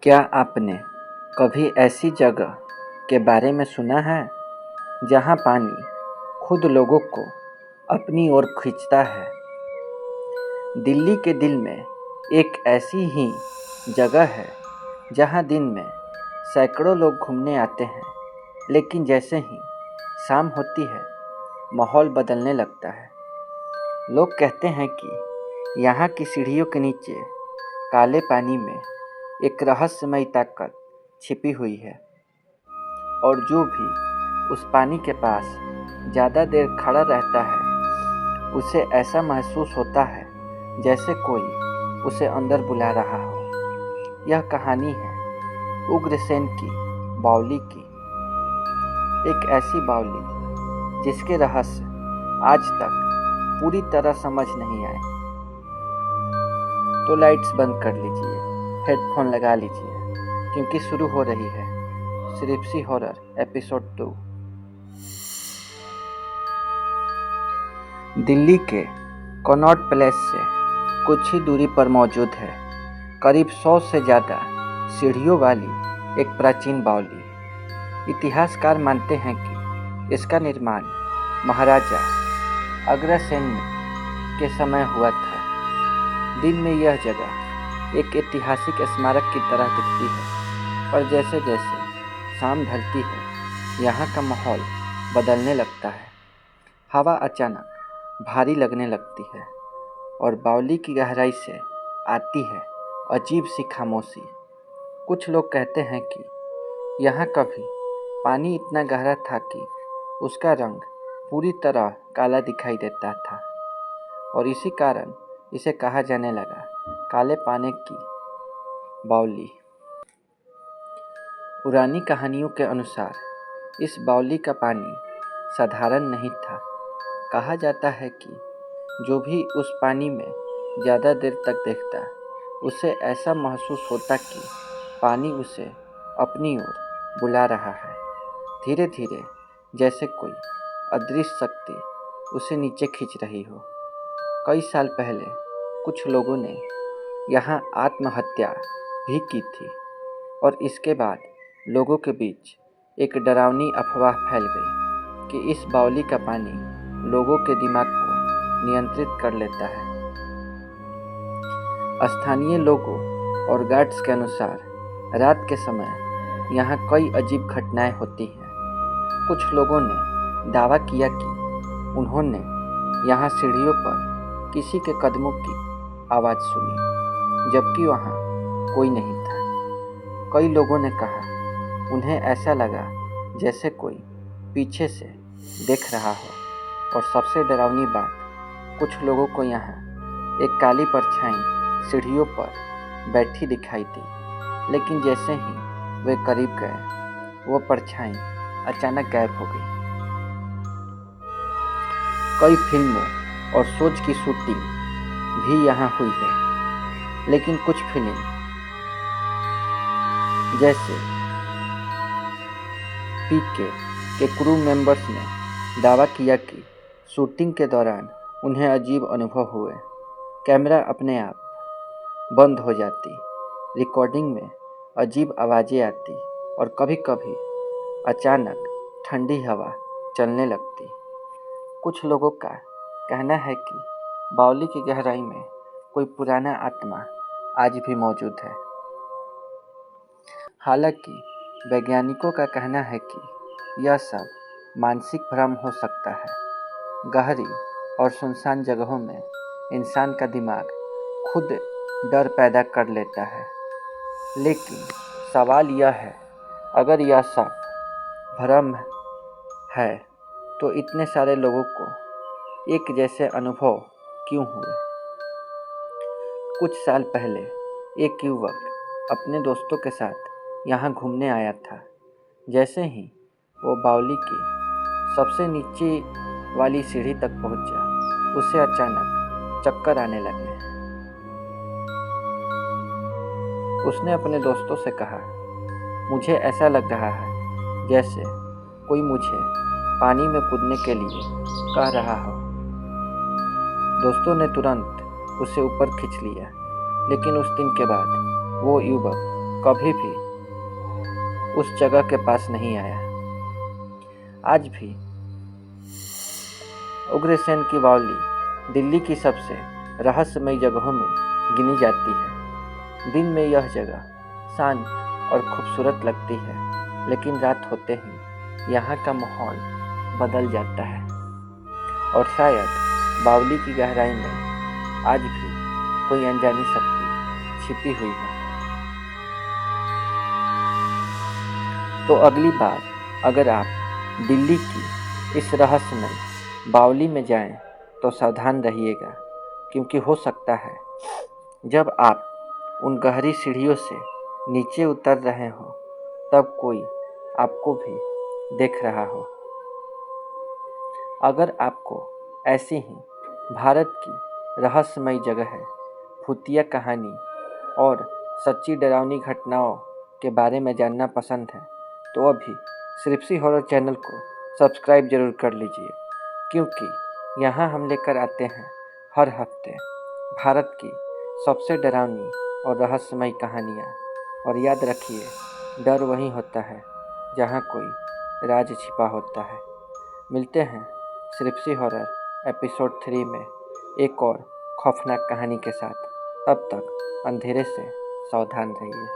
क्या आपने कभी ऐसी जगह के बारे में सुना है जहाँ पानी खुद लोगों को अपनी ओर खींचता है? दिल्ली के दिल में एक ऐसी ही जगह है जहाँ दिन में सैकड़ों लोग घूमने आते हैं, लेकिन जैसे ही शाम होती है माहौल बदलने लगता है। लोग कहते हैं कि यहाँ की सीढ़ियों के नीचे काले पानी में एक रहस्यमयी ताकत छिपी हुई है, और जो भी उस पानी के पास ज़्यादा देर खड़ा रहता है उसे ऐसा महसूस होता है जैसे कोई उसे अंदर बुला रहा हो। यह कहानी है उग्रसेन की बावली की, एक ऐसी बावली जिसके रहस्य आज तक पूरी तरह समझ नहीं आए। तो लाइट्स बंद कर लीजिए, हेडफोन लगा लीजिए, क्योंकि शुरू हो रही है श्रिप्सी हॉरर एपिसोड 2। दिल्ली के कनॉट प्लेस से कुछ ही दूरी पर मौजूद है करीब 100 से ज़्यादा सीढ़ियों वाली एक प्राचीन बावली। इतिहासकार मानते हैं कि इसका निर्माण महाराजा अग्रसेन के समय हुआ था। दिन में यह जगह एक ऐतिहासिक स्मारक की तरह दिखती है, पर जैसे जैसे शाम ढलती है यहाँ का माहौल बदलने लगता है। हवा अचानक भारी लगने लगती है और बावली की गहराई से आती है अजीब सी खामोशी। कुछ लोग कहते हैं कि यहाँ कभी पानी इतना गहरा था कि उसका रंग पूरी तरह काला दिखाई देता था, और इसी कारण इसे कहा जाने लगा काले पानी की बावली। पुरानी कहानियों के अनुसार इस बावली का पानी साधारण नहीं था। कहा जाता है कि जो भी उस पानी में ज़्यादा देर तक देखता उसे ऐसा महसूस होता कि पानी उसे अपनी ओर बुला रहा है, धीरे धीरे, जैसे कोई अदृश्य शक्ति उसे नीचे खींच रही हो। कई साल पहले कुछ लोगों ने यहाँ आत्महत्या भी की थी, और इसके बाद लोगों के बीच एक डरावनी अफवाह फैल गई कि इस बावली का पानी लोगों के दिमाग को नियंत्रित कर लेता है। स्थानीय लोगों और गार्ड्स के अनुसार रात के समय यहाँ कई अजीब घटनाएं होती हैं। कुछ लोगों ने दावा किया कि उन्होंने यहाँ सीढ़ियों पर किसी के कदमों की आवाज़ सुनी, जबकि वहाँ कोई नहीं था। कई लोगों ने कहा उन्हें ऐसा लगा जैसे कोई पीछे से देख रहा हो, और सबसे डरावनी बात, कुछ लोगों को यहाँ एक काली परछाई सीढ़ियों पर बैठी दिखाई दी, लेकिन जैसे ही वे करीब गए वो परछाई अचानक गायब हो गई। कई फिल्मों और शोज की शूटिंग भी यहाँ हुई है, लेकिन कुछ फिल्म जैसे पीके के क्रू मेंबर्स ने दावा किया कि शूटिंग के दौरान उन्हें अजीब अनुभव हुए। कैमरा अपने आप बंद हो जाती, रिकॉर्डिंग में अजीब आवाज़ें आती, और कभी कभी अचानक ठंडी हवा चलने लगती। कुछ लोगों का कहना है कि बावली की गहराई में कोई पुराना आत्मा आज भी मौजूद है। हालांकि वैज्ञानिकों का कहना है कि यह सब मानसिक भ्रम हो सकता है। गहरी और सुनसान जगहों में इंसान का दिमाग खुद डर पैदा कर लेता है। लेकिन सवाल यह है, अगर यह सब भ्रम है तो इतने सारे लोगों को एक जैसे अनुभव क्यों हुए? कुछ साल पहले एक युवक अपने दोस्तों के साथ यहाँ घूमने आया था। जैसे ही वो बावली की सबसे नीचे वाली सीढ़ी तक पहुंचा, उसे अचानक चक्कर आने लगे। उसने अपने दोस्तों से कहा, मुझे ऐसा लग रहा है जैसे कोई मुझे पानी में कूदने के लिए कह रहा हो। दोस्तों ने तुरंत उसे ऊपर खींच लिया, लेकिन उस दिन के बाद वो युवक कभी भी उस जगह के पास नहीं आया। आज भी उग्रसेन की बावली दिल्ली की सबसे रहस्यमयी जगहों में गिनी जाती है। दिन में यह जगह शांत और खूबसूरत लगती है, लेकिन रात होते ही यहाँ का माहौल बदल जाता है और शायद बावली की गहराई में आज भी कोई अनजानी शक्ति छिपी हुई है। तो अगली बार अगर आप दिल्ली की इस रहस्यमय बावली में जाएं तो सावधान रहिएगा, क्योंकि हो सकता है जब आप उन गहरी सीढ़ियों से नीचे उतर रहे हो तब कोई आपको भी देख रहा हो। अगर आपको ऐसी ही भारत की रहस्यमयी जगह है, भूतिया कहानी और सच्ची डरावनी घटनाओं के बारे में जानना पसंद है तो अभी सृप्सी हॉरर चैनल को सब्सक्राइब जरूर कर लीजिए, क्योंकि यहाँ हम लेकर आते हैं हर हफ्ते भारत की सबसे डरावनी और रहस्यमयी कहानियाँ। और याद रखिए, डर वहीं होता है जहाँ कोई राज छिपा होता है। मिलते हैं सृप्सी हॉरर एपिसोड 3 में एक और खौफनाक कहानी के साथ। तब तक अंधेरे से सावधान रहिए।